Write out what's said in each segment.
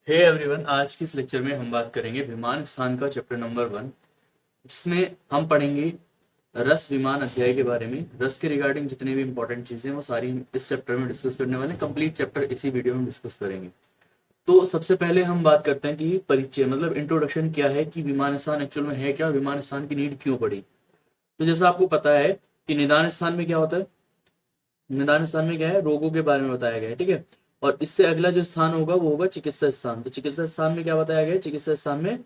Hey everyone, आज की इस लेक्चर में हम बात करेंगे विमान स्थान का चैप्टर नंबर 1। इसमें हम पढ़ेंगे रस विमान अध्याय के बारे में। रस के रिगार्डिंग जितने भी इंपॉर्टेंट चीजें हैं वो सारी हम इस चैप्टर में डिस्कस करने वाले हैं। कंप्लीट चैप्टर इसी वीडियो में डिस्कस करेंगे। तो सबसे पहले हम बात करते हैं कि परिचय मतलब इंट्रोडक्शन क्या है, कि विमान स्थान एक्चुअल में है क्या, और विमान स्थान की नीड क्यों पड़ी। तो जैसा आपको पता है कि निदान स्थान में क्या होता है, निदान स्थान में क्या है, रोगों के बारे में बताया गया है, ठीक है। और इससे अगला जो स्थान होगा वो होगा चिकित्सा स्थान। तो चिकित्सा स्थान में क्या बताया गया है, चिकित्सा स्थान में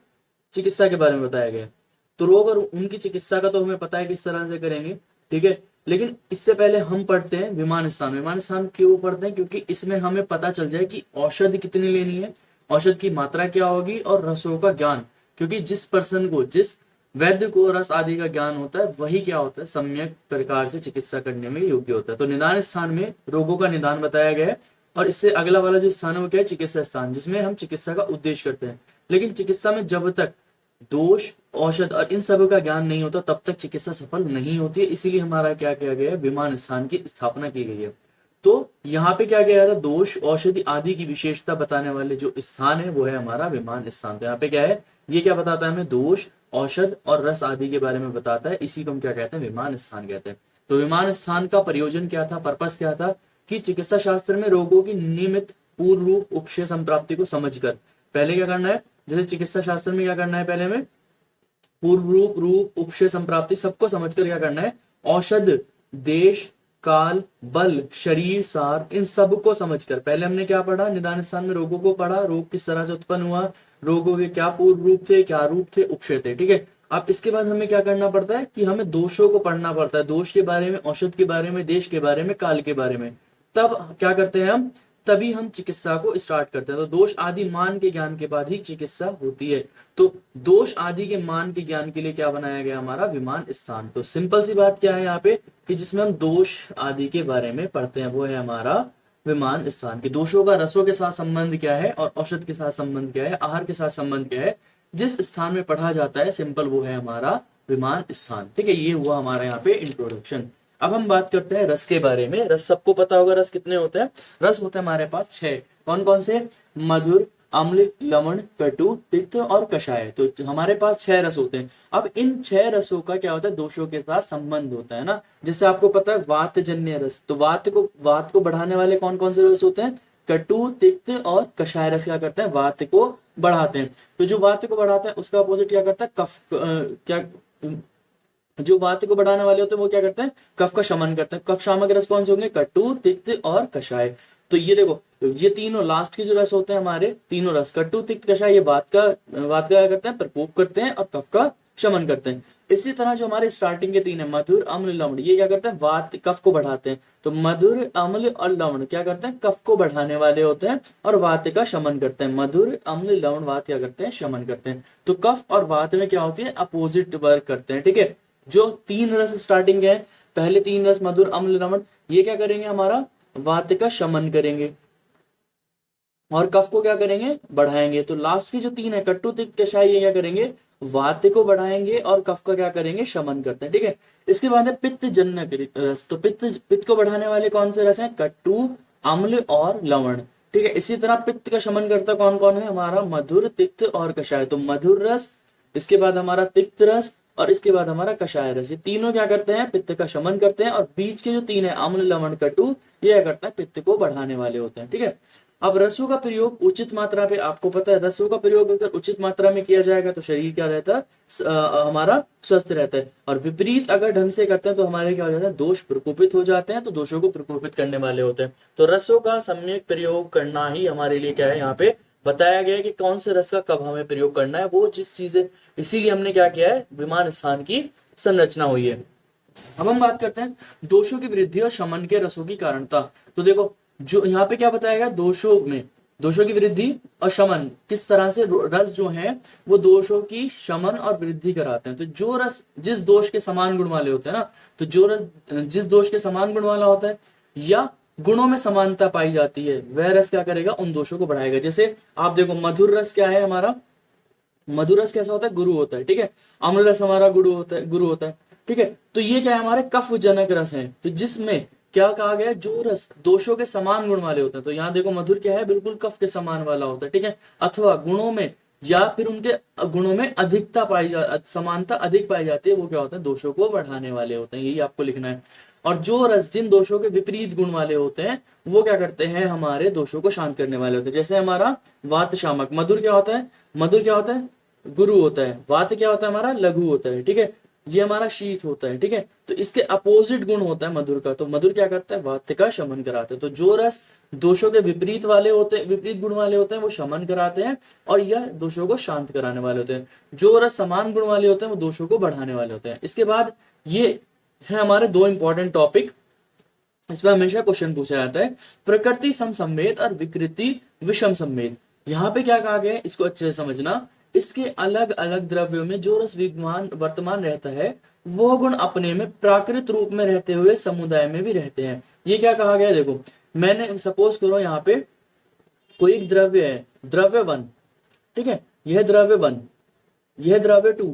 चिकित्सा के बारे में बताया गया है। तो रोग और उनकी चिकित्सा का तो हमें पता है किस तरह से करेंगे, ठीक है। लेकिन इससे पहले हम पढ़ते हैं विमान स्थान। विमान स्थान क्यों पढ़ते हैं, क्योंकि इसमें हमें पता चल जाए कि औषधि कितनी लेनी है, औषध की मात्रा क्या होगी, और रसों का ज्ञान। क्योंकि जिस पर्सन को, जिस वैद्य को रस आदि का ज्ञान होता है, वही क्या होता है, सम्यक प्रकार से चिकित्सा करने में योग्य होता है। तो निदान स्थान में रोगों का निदान बताया गया है। और इससे अगला वाला जो स्थान है वो क्या है, चिकित्सा स्थान, जिसमें हम चिकित्सा का उद्देश्य करते हैं। लेकिन चिकित्सा में जब तक दोष, औषध और इन सब का ज्ञान नहीं होता तब तक चिकित्सा सफल नहीं होती है। इसीलिए हमारा क्या किया गया है, विमान स्थान की स्थापना की गई है। तो यहाँ पे क्या किया था, दोष, औषधि आदि की विशेषता बताने वाले जो स्थान है वो है हमारा विमान स्थान। तो यहाँ पे क्या है, ये क्या बताता है हमें, दोष, औषध और रस आदि के बारे में बताता है। इसी को हम क्या कहते हैं, विमान स्थान कहते हैं। तो विमान स्थान का प्रयोजन क्या था, पर्पस क्या था, कि चिकित्सा शास्त्र में रोगों की नियमित पूर्व रूप उपशय संप्राप्ति को समझकर पहले क्या करना है, जैसे चिकित्सा शास्त्र में क्या करना है, पहले हमें पूर्व रूप उपशय संप्राप्ति सबको समझकर क्या करना है, औषध, देश, काल, बल, शरीर सार, इन सब को समझकर। पहले हमने क्या पढ़ा, निदान स्थान में रोगों को पढ़ा, रोग किस तरह से उत्पन्न हुआ, रोगों के क्या पूर्व रूप थे, क्या रूप थे, उपशय थे, ठीक है। अब इसके बाद हमें क्या करना पड़ता है कि हमें दोषों को पढ़ना पड़ता है, दोष के बारे में, औषध के बारे में, देश के बारे में, काल के बारे में। तब क्या करते हैं हम, तभी हम चिकित्सा को स्टार्ट करते हैं। तो दोष आदि मान के ज्ञान के बाद ही चिकित्सा होती है। तो दोष आदि के मान के ज्ञान के लिए क्या बनाया गया, हमारा विमान स्थान। तो सिंपल सी बात क्या है यहाँ पे, कि जिसमें हम दोष आदि के बारे में पढ़ते हैं वो है हमारा विमान स्थान। की दोषों का रसों के साथ संबंध क्या है, और औषध के साथ संबंध क्या है, आहार के साथ संबंध क्या है, जिस स्थान में पढ़ा जाता है, सिंपल वो है हमारा विमान स्थान, ठीक है। ये हुआ हमारा यहाँ पे इंट्रोडक्शन। अब हम बात करते हैं रस के बारे में। रस सबको पता होगा, रस कितने होते हैं, रस होते हैं हमारे पास 6। कौन कौन से, मधुर, अम्ल, लवण, कटु, तिक्त और कषाय। तो हमारे पास 6 रस होते हैं। अब इन 6 रसों का क्या होता है, दोषों के साथ संबंध होता है ना। जैसे आपको पता है वात जन्य रस, तो वात को बढ़ाने वाले कौन कौन से रस होते हैं, कटु, तिक्त और कषाय रस क्या करते हैं, वात को बढ़ाते हैं। तो जो वात को बढ़ाता है उसका अपोजिट क्या करता है, कफ, क्या, जो वात को बढ़ाने वाले होते हैं वो क्या करते हैं, कफ का शमन करते हैं। कफ शामक रस कौन से होंगे, कटु, तिक्त और कषाय। तो ये देखो, ये तीनों लास्ट के जो रस होते हैं हमारे, तीनों रस कटु, तिक्त, कषाय, ये वात का क्या करते हैं, प्रकोप करते हैं और कफ का शमन करते हैं। इसी तरह जो हमारे स्टार्टिंग के 3 है, मधुर, अम्ल, लवण, ये क्या करते हैं, वात, कफ को बढ़ाते हैं। तो मधुर, अम्ल और लवण क्या करते हैं, कफ को बढ़ाने वाले होते हैं और वात का शमन करते हैं। मधुर, अम्ल, लवण, वात क्या करते हैं, शमन करते हैं। तो कफ और वात में क्या होती है, अपोजिट वर्क करते हैं, ठीक है। जो 3 रस स्टार्टिंग है, पहले 3 रस मधुर, अम्ल, लवण, ये क्या करेंगे, हमारा वात का शमन करेंगे और कफ को क्या करेंगे, बढ़ाएंगे। तो लास्ट की जो 3 है, कटु, तिक्त, कषाय, ये क्या करेंगे, वात को बढ़ाएंगे और कफ का क्या करेंगे, शमन करते हैं, ठीक है। इसके बाद है पित्त जन्य रस। तो पित्त को बढ़ाने वाले कौन से रस हैं, कटु, अम्ल और लवण, ठीक है। इसी तरह पित्त का शमन करता कौन कौन है, हमारा मधुर, तिक्त और कषाय। तो मधुर रस, इसके बाद हमारा तिक्त रस और इसके बाद हमारा कषाय रस, ये तीनों क्या करते हैं, पित्त का शमन करते हैं। और बीच के जो 3 है, अम्ल, लवण, कटु, ये क्या करता है, पित्त को बढ़ाने वाले होते हैं, ठीक है। अब रसों का प्रयोग उचित मात्रा पे, आपको पता है रसों का प्रयोग अगर उचित मात्रा में किया जाएगा तो शरीर क्या रहता है, हमारा स्वस्थ रहता है। और विपरीत अगर ढंग से करते हैं तो हमारे क्या हो जाता है, दोष प्रकोपित हो जाते हैं। तो दोषों को प्रकोपित करने वाले होते हैं। तो रसों का सम्यक प्रयोग करना ही हमारे लिए क्या है, यहाँ पे बताया गया है कि कौन से रस का कब हमें प्रयोग करना है, वो जिस चीजें, इसीलिए हमने क्या किया है, विमान स्थान की संरचना हुई है। अब हम बात करते हैं दोषों की वृद्धि और शमन के रसों की कारणता। तो देखो, जो यहाँ पे क्या बताया गया, दोषों में, दोषों की वृद्धि और शमन, किस तरह से रस जो है वो दोषों की शमन और वृद्धि कराते हैं। तो जो रस जिस दोष के समान गुण वाले होते हैं ना, तो जो रस जिस दोष के समान गुण वाला होता है या गुणों में समानता पाई जाती है, वह रस क्या करेगा, उन दोषों को बढ़ाएगा। जैसे आप देखो, मधुर रस क्या है हमारा, मधुर रस कैसा होता है, गुरु होता है, ठीक है। अम्ल रस हमारा गुरु होता है, ठीक है। तो ये क्या है, हमारे कफ जनक रस है। तो जिसमें क्या कहा गया है, जो रस दोषों के समान गुण वाले होते हैं, तो यहाँ देखो मधुर क्या है, बिल्कुल कफ के समान वाला होता है, ठीक है। अथवा गुणों में या फिर उनके गुणों में अधिकता पाई जा समानता अधिक पाई जाती है, वो क्या होते हैं, दोषों को बढ़ाने वाले होते हैं, यही आपको लिखना है। और जो रस जिन दोषों के विपरीत गुण वाले होते हैं वो क्या करते हैं, हमारे दोषों को शांत करने वाले होते हैं। जैसे हमारा वात शामक, मधुर क्या होता है, मधुर क्या होता है, गुरु होता है। वात क्या होता है हमारा, लघु होता है, ठीक है। ये हमारा शीत होता है, ठीक है। तो इसके अपोजिट गुण होता है मधुर का, तो मधुर क्या करता है, वात का शमन कराते हैं। तो जो रस दोषों के विपरीत वाले होते हैं, विपरीत गुण वाले होते हैं, वो शमन कराते हैं, और यह दोषों को शांत कराने वाले होते हैं। जो रस समान गुण वाले होते हैं वो दोषों को बढ़ाने वाले होते हैं। इसके बाद ये है हमारे दो इंपॉर्टेंट टॉपिक, इसमें हमेशा क्वेश्चन पूछा जाता है, प्रकृति सम संवेद और विकृति विषम संवेद। यहाँ पे क्या कहा गया है, इसको अच्छे से समझना। इसके अलग अलग द्रव्यों में जो रस विद्यमान वर्तमान रहता है वो गुण अपने में प्राकृत रूप में रहते हुए समुदाय में भी रहते हैं। ये क्या कहा गया है, देखो मैंने सपोज करो यहाँ पे कोई एक द्रव्य है, द्रव्य 1, ठीक है, यह द्रव्य 1, यह द्रव्य 2।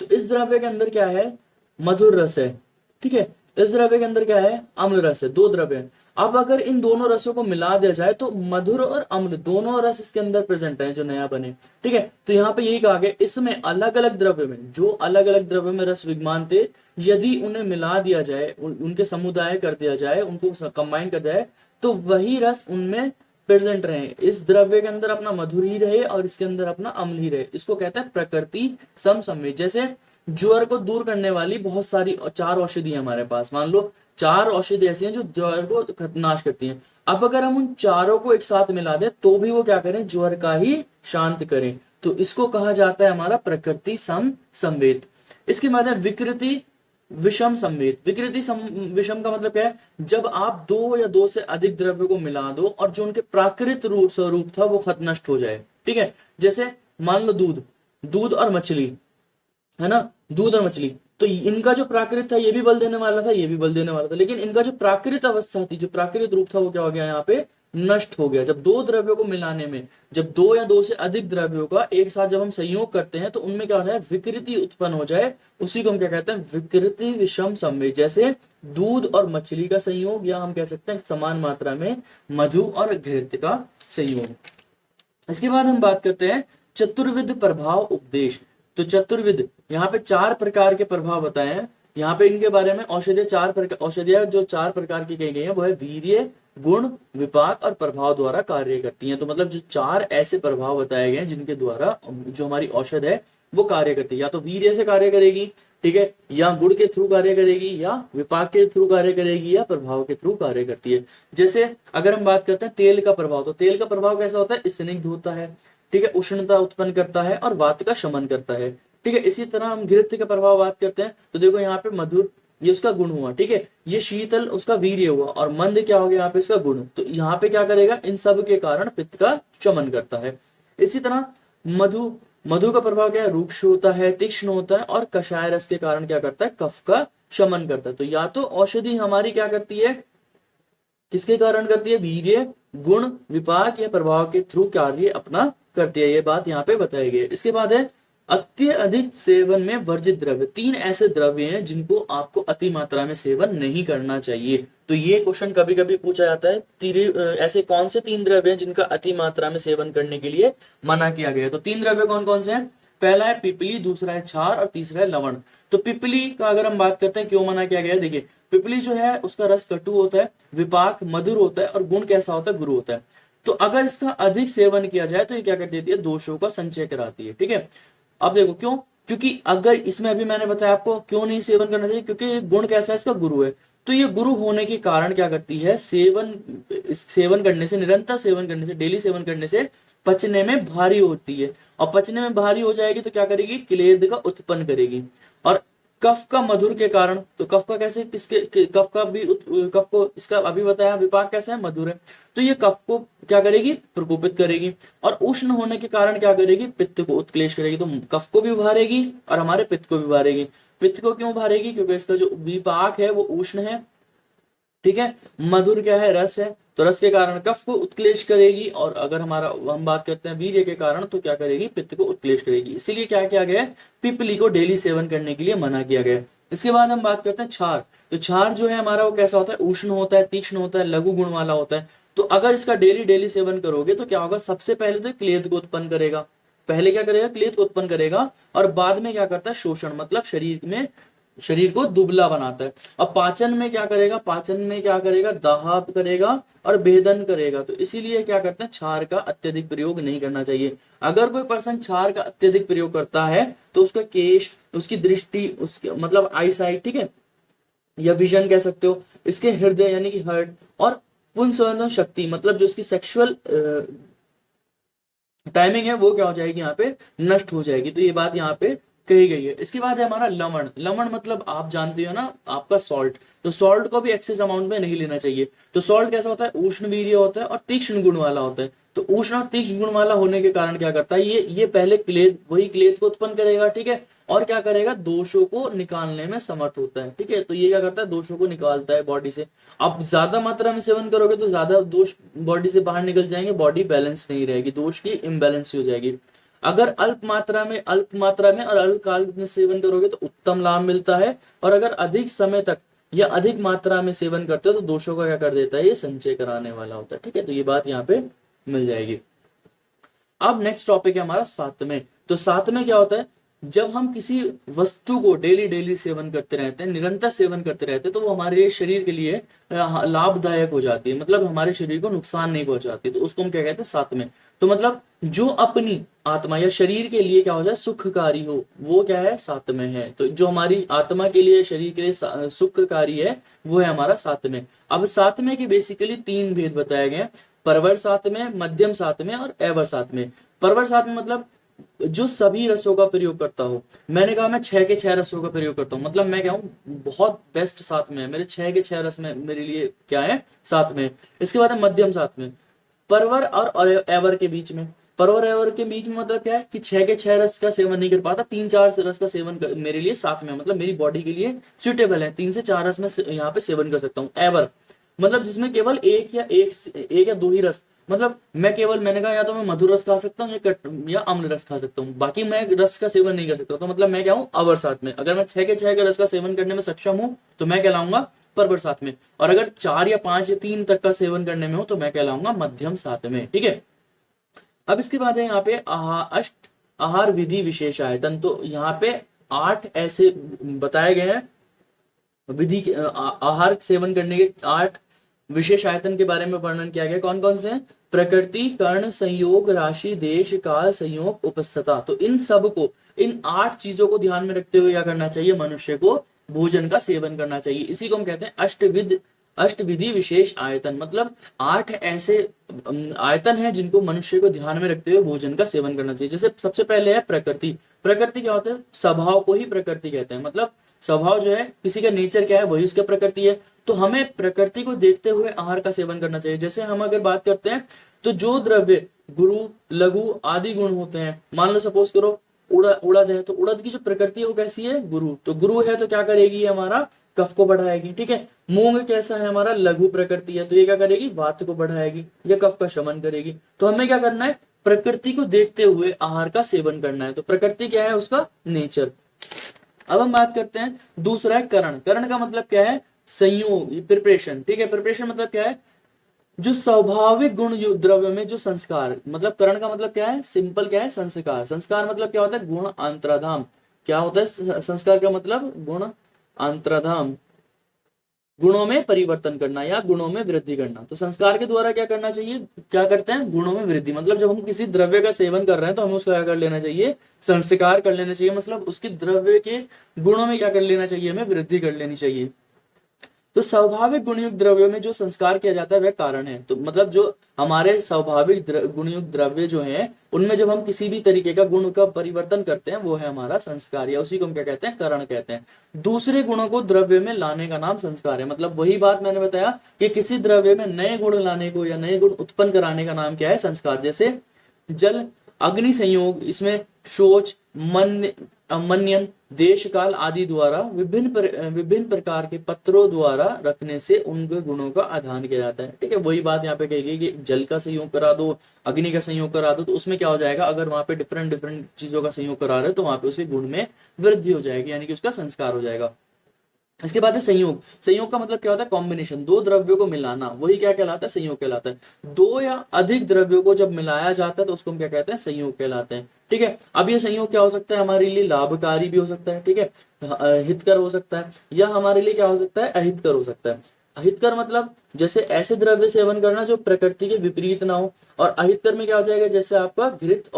तो इस द्रव्य के अंदर क्या है, मधुर रस है, ठीक है। इस द्रव्य के अंदर क्या है, अम्ल रस है, दो द्रव्य है। अब अगर इन दोनों रसों को मिला दिया जाए तो मधुर और अम्ल दोनों रस इसके अंदर प्रेजेंट है जो नया बने, ठीक है। तो यहाँ पे यही कहा गया, इसमें अलग अलग द्रव्य में, जो अलग अलग द्रव्य में रस विद्यमान थे, यदि उन्हें मिला दिया जाए, उनके समुदाय कर दिया जाए, उनको कंबाइन कर दिया जाए, तो वही रस उनमें प्रेजेंट रहे। इस द्रव्य के अंदर अपना मधुर ही रहे और इसके अंदर अपना अम्ल ही रहे, इसको कहते हैं प्रकृति सम संवेद। जैसे ज्वर को दूर करने वाली बहुत सारी 4 औषधि है हमारे पास, मान लो 4 औषधि ऐसी हैं जो ज्वर को नाश करती हैं। अब अगर हम उन चारों को एक साथ मिला दें तो भी वो क्या करें, ज्वर का ही शांत करें, तो इसको कहा जाता है हमारा प्रकृति सम संवेद। इसके बाद है विकृति विषम संवेद। विकृति विषम का मतलब क्या है, जब आप 2 या 2 से अधिक द्रव्यों को मिला दो और जो उनके प्राकृत रूप स्वरूप था वो खत्म नष्ट हो जाए, ठीक है। जैसे मान लो दूध, दूध और मछली है ना, दूध और मछली, तो इनका जो प्राकृत था ये भी बल देने वाला था, ये भी बल देने वाला था, लेकिन इनका जो प्राकृत अवस्था थी, जो प्राकृत रूप था, वो क्या हो गया, यहाँ पे नष्ट हो गया। जब 2 द्रव्यों को मिलाने में, जब 2 या 2 से अधिक द्रव्यों का एक साथ जब हम संयोग करते हैं तो उनमें क्या हो जाए, विकृति उत्पन्न हो जाए, उसी को हम क्या कहते हैं, विकृति विषम संवेद। जैसे दूध और मछली का संयोग, या हम कह सकते हैं समान मात्रा में मधु और घृत का संयोग। इसके बाद हम बात करते हैं चतुर्विध प्रभाव उपदेश। तो चतुर्विध, यहाँ पे 4 प्रकार के प्रभाव बताए हैं। यहाँ पे इनके बारे में औषधियां 4 प्रकार, औषधियां जो 4 प्रकार की कही गई है वो है वीर्य, गुण, विपाक और प्रभाव द्वारा कार्य करती हैं। तो मतलब जो 4 ऐसे प्रभाव बताए गए हैं जिनके द्वारा जो हमारी औषध है वो कार्य करती है, या तो वीर्य से कार्य करेगी, ठीक है, या गुण के थ्रू कार्य करेगी, या विपाक के थ्रू कार्य करेगी, या प्रभाव के थ्रू कार्य करती है। जैसे अगर हम बात करते हैं तेल का प्रभाव, तो तेल का प्रभाव कैसा होता है, स्निग्ध होता है, ठीक है, उष्णता उत्पन्न करता है और वात का शमन करता है, ठीक है। इसी तरह हम घृत का प्रभाव बात करते हैं, तो देखो यहाँ पे मधुर ये उसका गुण हुआ, ठीक है, ये शीतल उसका वीर्य हुआ, और मंद क्या हो गया यहाँ पे इसका गुण। तो यहाँ पे क्या करेगा, इन सब के कारण पित्त का शमन करता है। इसी तरह मधु, मधु का प्रभाव क्या है, रूक्ष होता है, तीक्ष्ण होता है, और कषाय रस के कारण क्या करता है, कफ का शमन करता है। तो या तो औषधि हमारी क्या करती है, किसके कारण करती है, वीर्य, गुण, विपाक या प्रभाव के थ्रू कार्य अपना करती है, ये बात यहाँ पे बताई गई है। इसके बाद है अत्यधिक सेवन में वर्जित द्रव्य। 3 ऐसे द्रव्य हैं जिनको आपको अति मात्रा में सेवन नहीं करना चाहिए। तो ये क्वेश्चन कभी कभी पूछा जाता है, ऐसे कौन से 3 द्रव्य हैं जिनका अति मात्रा में सेवन करने के लिए मना किया गया है। तो 3 द्रव्य कौन कौन से हैं, पहला है पिपली, दूसरा है क्षार और तीसरा है लवण। तो पिपली का अगर हम बात करते हैं क्यों मना किया गया है, देखिए पिपली जो है उसका रस कटु होता है, विपाक मधुर होता है, और गुण कैसा होता है, गुरु होता है। तो अगर इसका अधिक सेवन किया जाए तो ये क्या कर देती है, दोषों का संचय कराती है, ठीक है। अब देखो क्यों, क्योंकि अगर इसमें अभी मैंने बताया आपको क्यों नहीं सेवन करना चाहिए, क्योंकि गुण कैसा है, इसका गुरु है। तो ये गुरु होने के कारण क्या करती है, सेवन करने से, निरंतर सेवन करने से, डेली सेवन करने से पचने में भारी होती है, और पचने में भारी हो जाएगी तो क्या करेगी, क्लेद का उत्पन्न करेगी। और कफ का मधुर के कारण, तो कफ का कैसे, किसके कफ का भी कफ को, इसका अभी बताया विपाक कैसा है, मधुर है, तो ये कफ को क्या करेगी, प्रकोपित करेगी। और उष्ण होने के कारण क्या करेगी, पित्त को उत्क्लेश करेगी। तो कफ को भी उभारेगी और हमारे पित्त को भी उभारेगी। पित्त को क्यों उभारेगी, क्योंकि इसका जो विपाक है वो उष्ण है, ठीक है, मधुर क्या है, रस है, तो रस के कारण कफ को उत्क्लेश करेगी। और अगर हम बात करते हैं वीर्य के कारण, तो क्या करेगी, पित्त को उत्क्लेश करेगी। इसीलिए क्या किया गया है, पिपली को डेली सेवन करने के लिए मना किया गया है। इसके बाद हम बात करते हैं क्षार। तो क्षार जो है हमारा वो कैसा होता है, उष्ण होता है, तीक्ष्ण होता है, लघु गुण वाला होता है। तो अगर इसका डेली डेली सेवन करोगे तो क्या होगा, सबसे पहले तो क्लेद को उत्पन्न करेगा, पहले क्या करेगा, क्लेद को उत्पन्न करेगा, और बाद में क्या करता है, शोषण, मतलब शरीर को दुबला बनाता है। अब पाचन में क्या करेगा, पाचन में क्या करेगा, दाह करेगा और भेदन करेगा। तो इसीलिए क्या करते हैं, क्षार का अत्यधिक प्रयोग नहीं करना चाहिए। अगर कोई पर्सन क्षार का अत्यधिक प्रयोग करता है तो उसका केश, उसकी दृष्टि, उसके मतलब आई साइट, ठीक है, या विजन कह सकते हो, इसके हृदय यानी कि हार्ट, और पुंसवन शक्ति, मतलब जो उसकी सेक्सुअल टाइमिंग है वो क्या हो जाएगी, यहाँ पे नष्ट हो जाएगी। तो ये बात यहाँ पे कही गई है। इसके बाद है हमारा लवण। लवण मतलब आप जानते हो ना, आपका सॉल्ट। तो सॉल्ट को भी एक्सेस अमाउंट में नहीं लेना चाहिए। तो सॉल्ट कैसा होता है, उष्ण वीर्य होता है और तीक्ष्ण गुण वाला होता है। तो उष्ण और तीक्ष्ण गुण वाला होने के कारण क्या करता है, ये पहले क्लेद, वही क्लेद को उत्पन्न करेगा, ठीक है, और क्या करेगा, दोषों को निकालने में समर्थ होता है, ठीक है। तो ये क्या करता है, दोषों को निकालता है बॉडी से। अब ज्यादा मात्रा में सेवन करोगे तो ज्यादा दोष बॉडी से बाहर निकल जाएंगे, बॉडी बैलेंस नहीं रहेगी, दोष की इम्बैलेंस हो जाएगी। अगर अल्प मात्रा में और अल्प काल में सेवन करोगे तो उत्तम लाभ मिलता है, और अगर अधिक समय तक या अधिक मात्रा में सेवन करते हो तो दोषों का क्या कर देता है, ये संचय कराने वाला होता है, ठीक है। तो ये बात यहाँ पे मिल जाएगी। अब नेक्स्ट टॉपिक है हमारा सात में। तो सात में क्या होता है, जब हम किसी वस्तु को डेली डेली सेवन करते रहते हैं, निरंतर सेवन करते रहते हैं, तो वो हमारे शरीर के लिए लाभदायक हो जाती है, मतलब हमारे शरीर को नुकसान नहीं पहुंचाती। तो उसको हम क्या कहते हैं, सात में। तो मतलब जो अपनी आत्मा या शरीर के लिए क्या हो जाए, सुखकारी हो, वो क्या है, सात में है। तो जो हमारी आत्मा के लिए, शरीर के लिए सुखकारी है, वो है हमारा सात में। अब सात में के बेसिकली तीन भेद बताए गए हैं, परवर सात में, मध्यम सात में और एवर सात में। परवर सात में मतलब जो सभी रसों का प्रयोग करता हो। मैंने कहा मैं 6 के 6 रसों का प्रयोग करता हूँ, मतलब मैं क्या हूँ, बहुत बेस्ट साथ में है, मेरे 6 के 6 रस में मेरे लिए क्या है, साथ में। इसके बाद है मध्यम साथ में, परवर और एवर के बीच में। परवर एवर के बीच में मतलब क्या है कि 6 के 6 रस का सेवन नहीं कर पाता, 3-4 रस का सेवन मेरे लिए साथ में, मतलब मेरी बॉडी के लिए सुटेबल है, 3 से 4 रस में यहाँ पे सेवन कर सकता हूँ। एवर मतलब जिसमें केवल एक या दो ही रस, मतलब मैं केवल, मैंने कहा या तो मैं मधुर रस खा सकता हूँ या अम्ल रस खा सकता हूँ, बाकी मैं रस का सेवन नहीं कर सकता। तो मतलब मैं क्या हूँ, अवर साथ में। अगर मैं 6 के 6 का रस का सेवन करने में सक्षम हूँ तो मैं कहलाऊंगा परवर साथ में, और अगर 4 या 5 या 3 तक का सेवन करने में हो तो मैं कहलाऊंगा मध्यम साथ में, ठीक है। अब इसके बाद है यहाँ पे अष्ट आहार विधि विशेष आयतन। तो यहाँ पे 8 ऐसे बताए गए हैं विधि के, आहार सेवन करने के 8 विशेष आयतन के बारे में वर्णन किया गया। कौन कौन से हैं, प्रकृति, कर्ण, संयोग, राशि, देश, काल, संयोग, उपस्थता। तो इन सब को, इन 8 चीजों को ध्यान में रखते हुए क्या करना चाहिए, मनुष्य को भोजन का सेवन करना चाहिए। इसी को हम कहते हैं अष्टविधि विशेष आयतन। मतलब 8 ऐसे आयतन है जिनको मनुष्य को ध्यान में रखते हुए भोजन का सेवन करना चाहिए। जैसे सबसे पहले है प्रकृति। प्रकृति क्या होता है, स्वभाव को ही प्रकृति कहते हैं, मतलब स्वभाव जो है, किसी का नेचर क्या है वही उसका प्रकृति है। तो हमें प्रकृति को देखते हुए आहार का सेवन करना चाहिए। जैसे हम अगर बात करते हैं तो जो द्रव्य गुरु, लघु आदि गुण होते हैं, मान लो सपोज करो उड़द है, तो उड़द की जो प्रकृति है वो कैसी है, गुरु। तो गुरु है तो क्या करेगी, हमारा कफ को बढ़ाएगी, ठीक है। मूंग कैसा है, हमारा लघु प्रकृति है, तो ये क्या करेगी, वात को बढ़ाएगी या कफ का शमन करेगी। तो हमें क्या करना है, प्रकृति को देखते हुए आहार का सेवन करना है। तो प्रकृति क्या है, उसका नेचर। अब हम बात करते हैं, दूसरा है करण। करण का मतलब क्या है, संयोग, प्रिपरेशन, ठीक है। प्रिपरेशन मतलब क्या है, जो स्वाभाविक गुण द्रव्य में जो संस्कार, मतलब करण का मतलब क्या है, सिंपल क्या है, संस्कार। संस्कार मतलब क्या होता है, गुण अंतराधाम। क्या होता है संस्कार का मतलब, गुण अंतराधाम, गुणों में परिवर्तन करना या गुणों में वृद्धि करना। तो संस्कार के द्वारा क्या करना चाहिए, क्या करते हैं, गुणों में वृद्धि। मतलब जब हम किसी द्रव्य का सेवन कर रहे हैं तो हमें उसका क्या कर लेना चाहिए, संस्कार कर लेना चाहिए, मतलब उसके द्रव्य के गुणों में क्या कर लेना चाहिए, हमें वृद्धि कर लेनी चाहिए। तो स्वाभाविक गुणयुक्त द्रव्यों में जो संस्कार किया जाता है वह कारण है। तो मतलब जो हमारे स्वाभाविक गुणयुक्त द्रव्य जो है उनमें जब हम किसी भी तरीके का गुण का परिवर्तन करते हैं वो है हमारा संस्कार, या उसी को हम क्या कहते हैं, करण कहते हैं। दूसरे गुणों को द्रव्य में लाने का नाम संस्कार है। मतलब वही बात मैंने बताया कि किसी द्रव्य में नए गुण लाने को या नए गुण उत्पन्न कराने का नाम क्या है, संस्कार। जैसे जल अग्नि संयोग, इसमें शोच, मनन, देश काल आदि द्वारा विभिन्न प्रकार के पत्रों द्वारा रखने से उनके गुणों का आधान किया जाता है, ठीक है। वही बात यहाँ पे कही गई कि जल का संयोग करा दो, अग्नि का संयोग करा दो, तो उसमें क्या हो जाएगा, अगर वहां पे डिफरेंट चीजों का संयोग करा रहे हो तो वहां पे उसके गुण में वृद्धि हो जाएगी, यानी कि उसका संस्कार हो जाएगा। इसके बाद है संयोग। संयोग का मतलब क्या होता है? कॉम्बिनेशन, दो द्रव्यों को मिलाना, वही क्या कहलाता है? संयोग कहलाता है। दो या अधिक द्रव्यों को जब मिलाया जाता है तो उसको हम क्या कहते हैं? संयोग कहलाते हैं। ठीक है, अब ये संयोग क्या हो सकता है? हमारे लिए लाभकारी भी हो सकता है, ठीक है, हितकर हो सकता है, या हमारे लिए क्या हो सकता है? अहितकर हो सकता है। अहितकर मतलब जैसे ऐसे द्रव्य सेवन करना जो प्रकृति के विपरीत ना हो, और अहितकर में क्या हो जाएगा? जैसे आपका घृत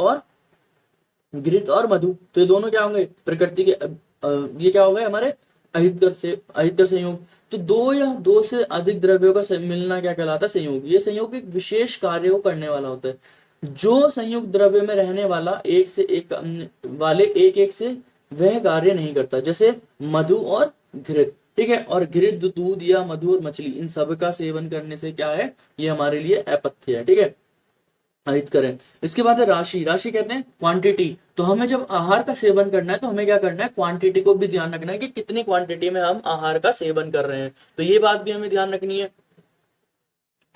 और मधु, तो ये दोनों क्या होंगे? प्रकृति के ये क्या हो गए हमारे? अहितकर संयोग। तो दो या दो से अधिक द्रव्यों का मिलना क्या कहलाता है? संयोग। ये संयोग एक विशेष कार्य को करने वाला होता है। जो संयुक्त द्रव्य में रहने वाला एक से एक वाले एक एक से वह कार्य नहीं करता, जैसे मधु और घृत, ठीक है। और घृत, दूध या मधु और मछली, इन सब का सेवन करने से क्या है? ये हमारे लिए अपथ्य है, ठीक है, अहित करें। इसके बाद है राशि। राशि कहते हैं क्वांटिटी। तो हमें जब आहार का सेवन करना है तो हमें क्या करना है? क्वांटिटी को भी ध्यान रखना है कि कितनी क्वांटिटी में हम आहार का सेवन कर रहे हैं, तो ये बात भी हमें ध्यान रखनी है।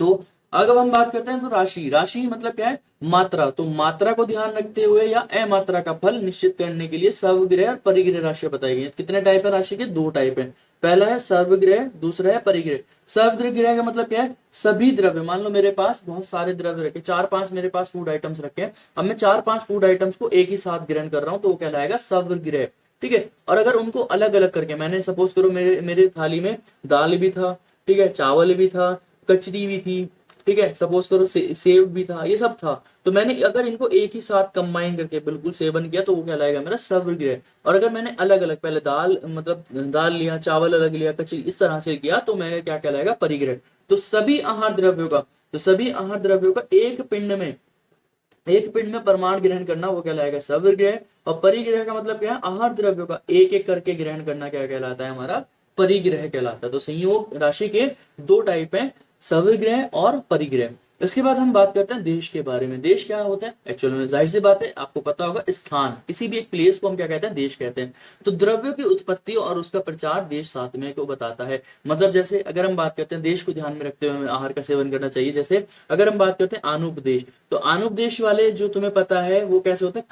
तो अगर हम बात करते हैं तो राशि, राशि मतलब क्या है? मात्रा। तो मात्रा को ध्यान रखते हुए या अमात्रा का फल निश्चित करने के लिए सर्वग्रह और परिग्रह राशियां बताई गई हैं। कितने टाइप है राशि के? दो टाइप है। पहला है सर्वग्रह, दूसरा है परिग्रह। सर्वग्रह का मतलब क्या है? सभी द्रव्य, मान लो मेरे पास बहुत सारे द्रव्य रखे, चार पांच मेरे पास फूड आइटम्स रखे हैं, अब मैं चार पांच फूड आइटम्स को एक ही साथ ग्रहण कर रहा हूं, तो वो कहलाएगा सर्वग्रह, ठीक है। और अगर उनको अलग अलग करके, मैंने सपोज करो मेरे थाली में दाल भी था, ठीक है, चावल भी था, कचरी भी थी, ठीक है, सपोज करो सेव भी था, ये सब था, तो मैंने अगर इनको एक ही साथ कंबाइन करके बिल्कुल सेवन किया तो वो कहलाएगा मेरा सर्वग्रह। और अगर मैंने अलग अलग, पहले दाल मतलब दाल लिया, चावल अलग लिया, कचरी इस तरह से किया, तो मैंने क्या कहलाएगा? परिग्रह। तो सभी आहार द्रव्यों का, एक पिंड में परमाणु ग्रहण करना वो कहलाएगा सर्वग्रह। और परिग्रह का मतलब क्या है? आहार द्रव्यों का एक एक करके ग्रहण करना क्या कहलाता है? हमारा परिग्रह कहलाता है। तो संयोग राशि के दो टाइप हैं, सर्वग्रह और परिग्रह। इसके बाद हम बात करते हैं देश के बारे में। देश क्या होता है? एक्चुअल में जाहिर सी बात है आपको पता होगा, स्थान, किसी भी एक प्लेस को हम क्या कहते हैं? देश कहते हैं। तो द्रव्यों की उत्पत्ति और उसका प्रचार देश सातवें को बताता है। मतलब जैसे अगर हम बात करते हैं देश को ध्यान में रखते हुए आहार का सेवन करना चाहिए, जैसे अगर हम बात करते हैं आनुपदेश, तो आनुपदेश वाले जो तुम्हें पता है वो कैसे होते हैं?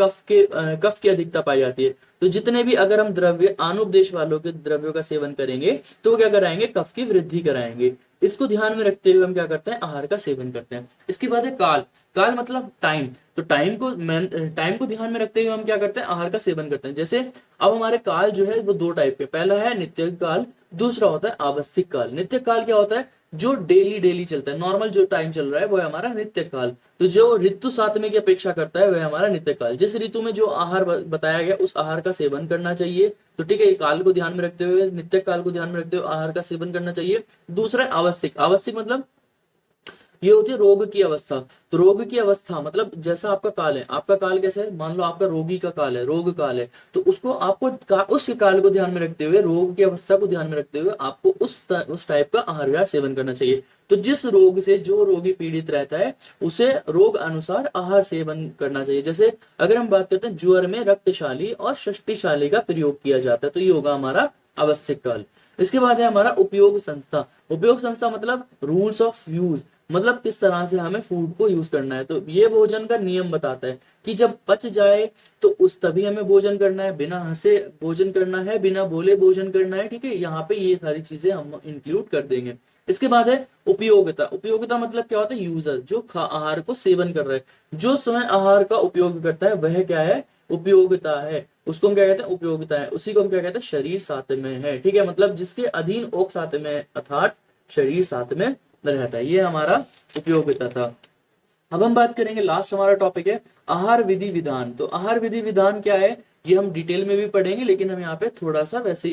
कफ की अधिकता पाई जाती है। तो जितने भी अगर हम द्रव्य आनुपदेश वालों के द्रव्यों का सेवन करेंगे तो वो क्या कराएंगे? कफ की वृद्धि कराएंगे। इसको ध्यान में रखते हुए हम क्या करते हैं? आहार का सेवन करते हैं। इसके बाद है काल। काल मतलब टाइम। तो टाइम को ध्यान में रखते हुए हम क्या करते हैं? आहार का सेवन करते हैं। जैसे अब हमारे काल जो है वो दो टाइप के, पहला है नित्य काल, दूसरा होता है आवस्थिक काल। नित्य काल क्या होता है? जो डेली चलता है, नॉर्मल जो टाइम चल रहा है वो है हमारा नित्य काल। तो जो ऋतु सातवें की अपेक्षा करता है वह हमारा नित्य काल। जिस ऋतु में जो आहार बताया गया उस आहार का सेवन करना चाहिए। तो ठीक है, काल को ध्यान में रखते हुए, नित्य काल को ध्यान में रखते हुए आहार का सेवन करना चाहिए। दूसरा आवश्यक। आवश्यक मतलब ये होती है रोग की अवस्था। तो रोग की अवस्था मतलब जैसा आपका काल है, आपका काल कैसा है? मान लो आपका रोगी का काल है, रोग काल है, तो उसको आपको उस काल को ध्यान में रखते हुए, रोग की अवस्था को ध्यान में रखते हुए आपको उस टाइप का आहार विहार सेवन करना चाहिए। तो जिस रोग से जो रोगी पीड़ित रहता है उसे रोग अनुसार आहार सेवन करना चाहिए। जैसे अगर हम बात करते हैं ज्वर में रक्तशाली और षष्टिशाली का प्रयोग किया जाता है, तो ये होगा हमारा आवश्यक काल। इसके बाद है हमारा उपयोग संस्था। उपयोग संस्था मतलब रूल्स ऑफ यूज, मतलब किस तरह से हमें फूड को यूज करना है। तो ये भोजन का नियम बताता है कि जब पच जाए तो उस तभी हमें भोजन करना है, बिना हंसे भोजन करना है, बिना बोले भोजन करना है, ठीक है। यहाँ पे ये सारी चीजें हम इंक्लूड कर देंगे। इसके बाद है उपयोगिता। उपयोगिता मतलब क्या होता है? यूजर, जो आहार को सेवन कर रहा है, जो स्वयं आहार का उपयोग करता है वह क्या है? उपयोगिता है। उसको हम क्या कहते हैं? उपयोगिता है। उसी को हम क्या कहते हैं? शरीर सातवें है, ठीक है। मतलब जिसके अधीन ओक सातवें अर्थात शरीर सातवें रहता है, ये हमारा उपयोगिता था। अब हम बात करेंगे, लास्ट हमारा टॉपिक है आहार विधि विधान। तो आहार विधि विधान क्या है ये हम डिटेल में भी पढ़ेंगे, लेकिन हम यहाँ पे थोड़ा सा वैसे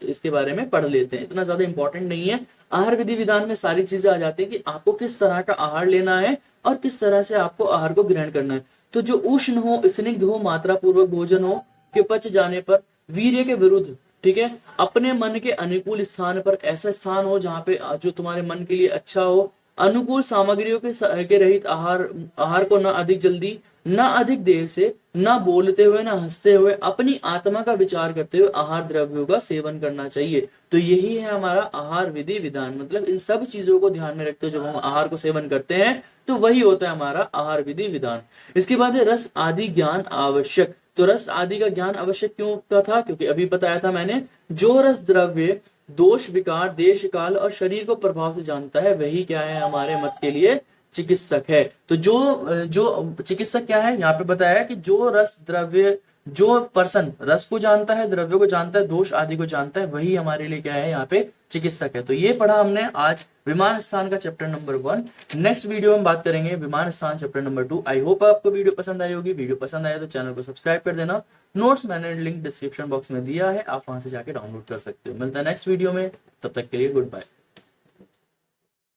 इसके बारे में पढ़ लेते हैं, इतना ज्यादा इंपॉर्टेंट नहीं है। आहार विधि विधान में सारी चीजें आ जाती है कि आपको किस तरह का आहार लेना है और किस तरह से आपको आहार को ग्रहण करना है। तो जो उष्ण हो, स्निग्ध हो, मात्रा पूर्वक भोजन हो, के पच जाने पर वीर्य के विरुद्ध, ठीक है, अपने मन के अनुकूल स्थान पर, ऐसा स्थान हो जहाँ पे जो तुम्हारे मन के लिए अच्छा हो, अनुकूल सामग्रियों के रहित आहार को न अधिक जल्दी, न अधिक देर से, न बोलते हुए, न हंसते हुए, अपनी आत्मा का विचार करते हुए आहार द्रव्यों का सेवन करना चाहिए। तो यही है हमारा आहार विधि विधान। मतलब इन सब चीजों को ध्यान में रखते हुए जब हम आहार को सेवन करते हैं तो वही होता है हमारा आहार विधि विधान। इसके बाद है रस आदि ज्ञान आवश्यक। तो रस आदि का ज्ञान आवश्यक क्यों का था? क्योंकि अभी बताया था मैंने, जो रस द्रव्य दोष विकार देश काल और शरीर को प्रभाव से जानता है, वही क्या है हमारे मत के लिए चिकित्सक है। तो जो चिकित्सक क्या है, यहाँ पे बताया है कि जो रस द्रव्य, जो पर्सन रस को जानता है, द्रव्य को जानता है, दोष आदि को जानता है, वही हमारे लिए क्या है यहाँ पे चिकित्सक है। तो ये पढ़ा हमने आज विमान स्थान का चैप्टर नंबर 1। नेक्स्ट वीडियो में बात करेंगे विमान स्थान चैप्टर नंबर 2। आई होप आपको वीडियो पसंद आई होगी। वीडियो पसंद आया तो चैनल को सब्सक्राइब कर देना। नोट्स मैंने लिंक डिस्क्रिप्शन बॉक्स में दिया है, आप वहां से जाके डाउनलोड कर सकते हो। मिलता है नेक्स्ट वीडियो में, तब तक के लिए गुड बाय।